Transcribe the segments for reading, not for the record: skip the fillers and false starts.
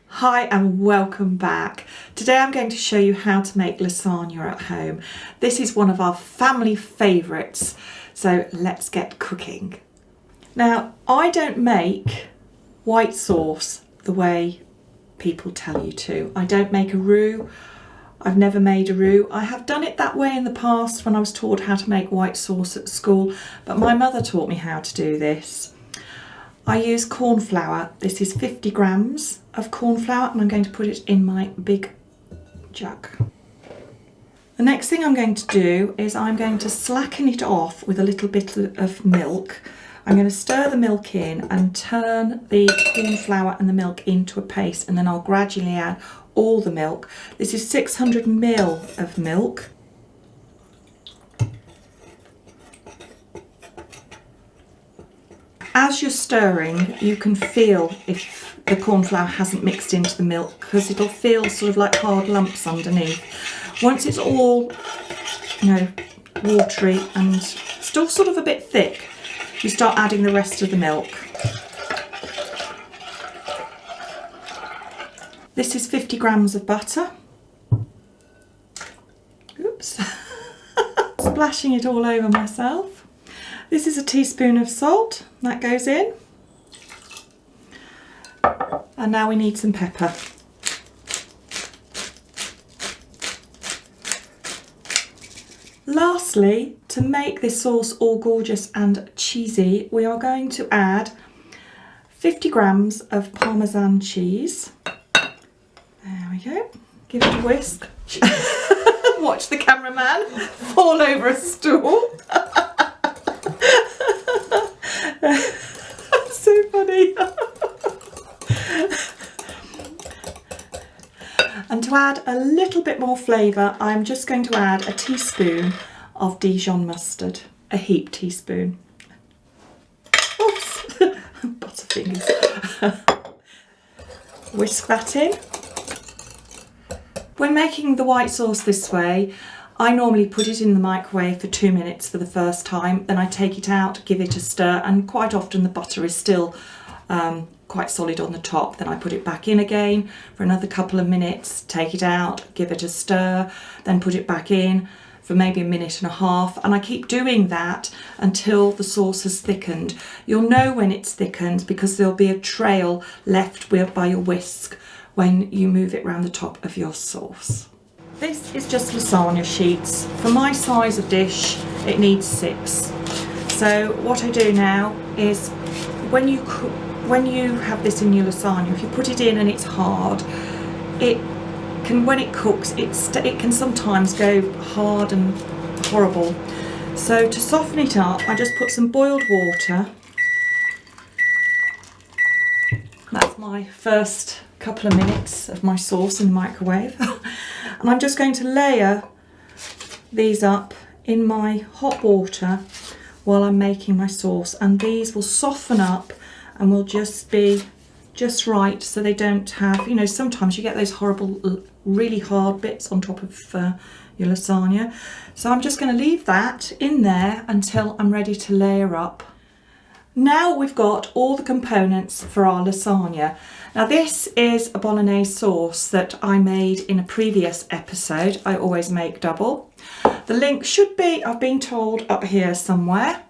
Hi and welcome back. Today I'm going to show you how to make lasagna at home. This is one of our family favourites, so let's get cooking. Now, I don't make white sauce the way people tell you to. I don't make a roux. I've never made a roux. I have done it that way in the past when I was taught how to make white sauce at school, but my mother taught me how to do this. I use corn flour. This is 50 grams of corn flour and I'm going to put it in my big jug. The next thing I'm going to do is I'm going to slacken it off with a little bit of milk. I'm going to stir the milk in and turn the corn flour and the milk into a paste, and then I'll gradually add all the milk. This is 600 ml of milk. As you're stirring, you can feel if the corn flour hasn't mixed into the milk, because it'll feel sort of like hard lumps underneath. Once it's all, watery and still sort of a bit thick, you start adding the rest of the milk. This is 50 grams of butter. Oops, splashing it all over myself. This is a teaspoon of salt, that goes in. And now we need some pepper. Lastly, to make this sauce all gorgeous and cheesy, we are going to add 50 grams of Parmesan cheese. There we go. Give it a whisk. Watch the cameraman fall over a stool. That's so funny. And to add a little bit more flavour, I'm just going to add a teaspoon of Dijon Mustard, a heaped teaspoon. Oops, butterfingers. Whisk that in. When making the white sauce this way, I normally put it in the microwave for 2 minutes for the first time, then I take it out, give it a stir, and quite often the butter is still quite solid on the top. Then I put it back in again for another couple of minutes, take it out, give it a stir, then put it back in for maybe a minute and a half, and I keep doing that until the sauce has thickened. You'll know when it's thickened because there'll be a trail left by your whisk when you move it around the top of your sauce. This is just lasagna sheets. For my size of dish, it needs 6. So what I do now is when you have this in your lasagna, if you put it in and it's hard, when it cooks, it can sometimes go hard and horrible. So to soften it up, I just put some boiled water. That's my first couple of minutes of my sauce in the microwave. And I'm just going to layer these up in my hot water while I'm making my sauce, and these will soften up and will just be just right, so they don't have, sometimes you get those horrible, really hard bits on top of your lasagna. So I'm just going to leave that in there until I'm ready to layer up. Now we've got all the components for our lasagna. Now this is a Bolognese sauce that I made in a previous episode. I always make double. The link should be, I've been told, up here somewhere.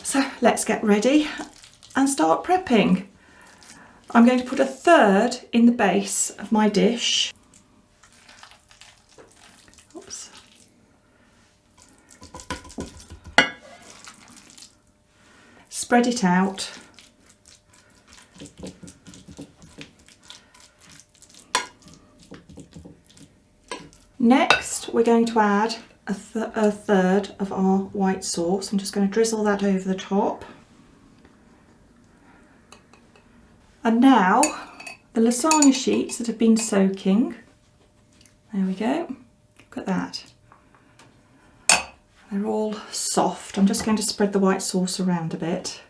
So let's get ready and start prepping. I'm going to put 1/3 in the base of my dish. Oops. Spread it out. Next, we're going to add a third of our white sauce. I'm just going to drizzle that over the top. And now, the lasagna sheets that have been soaking. There we go. Look at that. They're all soft. I'm just going to spread the white sauce around a bit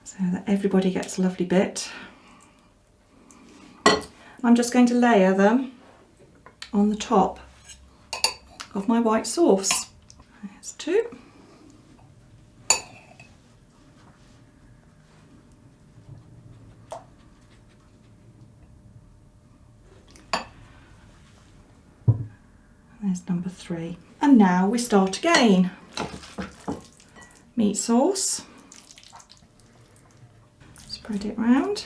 so that everybody gets a lovely bit. I'm just going to layer them on the top of my white sauce. There's 2. There's number 3. And now we start again. Meat sauce. Spread it round.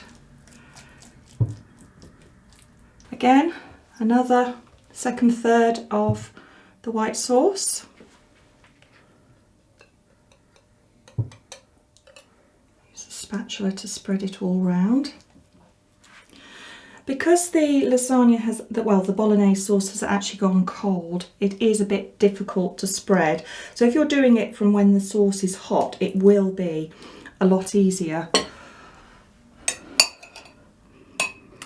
Again, another second third of the white sauce. Use a spatula to spread it all round. Because the lasagna has, well, the Bolognese sauce has actually gone cold, it is a bit difficult to spread. So if you're doing it from when the sauce is hot, it will be a lot easier.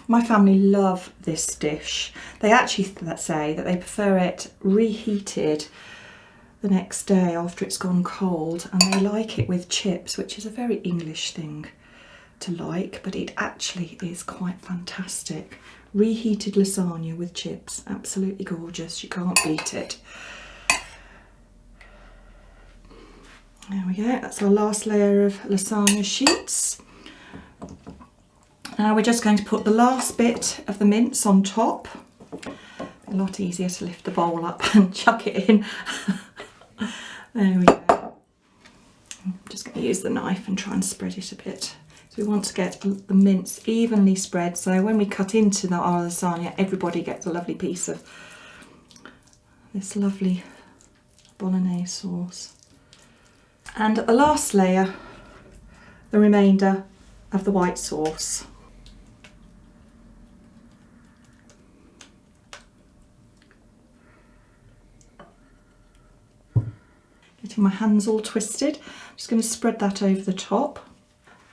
My family love this dish. They actually say that they prefer it reheated the next day after it's gone cold, and they like it with chips, which is a very English thing to like, but it actually is quite fantastic. Reheated lasagna with chips, absolutely gorgeous. You can't beat it. There we go, that's our last layer of lasagna sheets. Now we're just going to put the last bit of the mince on top. A lot easier to lift the bowl up and chuck it in. There we go. I'm just going to use the knife and try and spread it a bit. So we want to get the mince evenly spread, so when we cut into our lasagna, everybody gets a lovely piece of this lovely Bolognese sauce. And at the last layer, the remainder of the white sauce. Getting my hands all twisted, I'm just going to spread that over the top.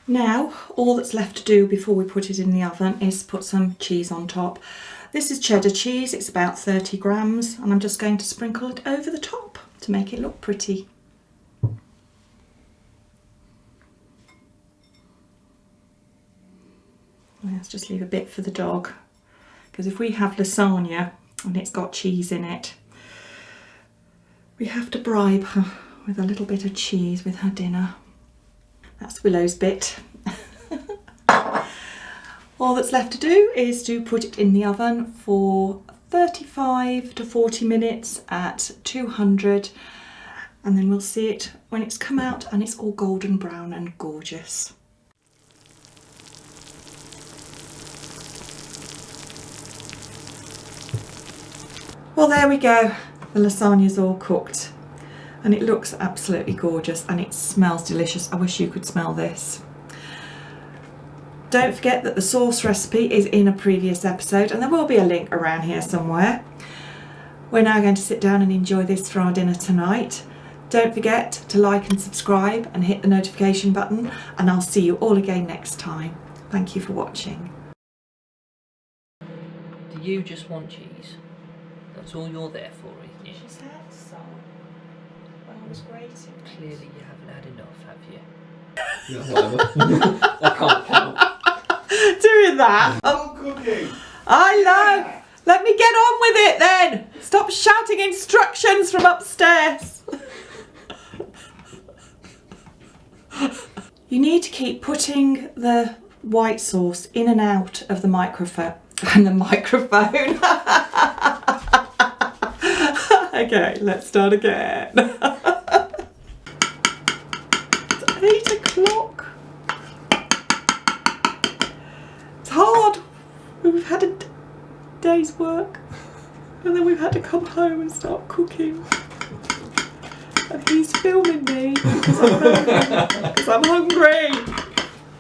Now, all that's left to do before we put it in the oven is put some cheese on top. This is cheddar cheese, it's about 30 grams, and I'm just going to sprinkle it over the top to make it look pretty. Let's just leave a bit for the dog, because if we have lasagna and it's got cheese in it, we have to bribe her with a little bit of cheese with her dinner. That's Willow's bit. All that's left to do is to put it in the oven for 35 to 40 minutes at 200, and then we'll see it when it's come out and it's all golden brown and gorgeous. Well, there we go. The lasagna's all cooked and it looks absolutely gorgeous and it smells delicious. I wish you could smell this. Don't forget that the sauce recipe is in a previous episode and there will be a link around here somewhere. We're now going to sit down and enjoy this for our dinner tonight. Don't forget to like and subscribe and hit the notification button, and I'll see you all again next time. Thank you for watching. Do you just want cheese? That's all you're there for, isn't it? She's had some. Well, I was grating. Clearly you haven't had enough, have you? Yeah, whatever. I can't count. Doing that. I'm cooking. I know. Let me get on with it then. Stop shouting instructions from upstairs. You need to keep putting the white sauce in and out of the microphone. Okay, let's start again. It's 8 o'clock. It's hard. We've had a day's work and then we've had to come home and start cooking. And he's filming me because I'm hungry.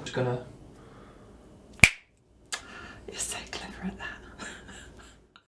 Just gonna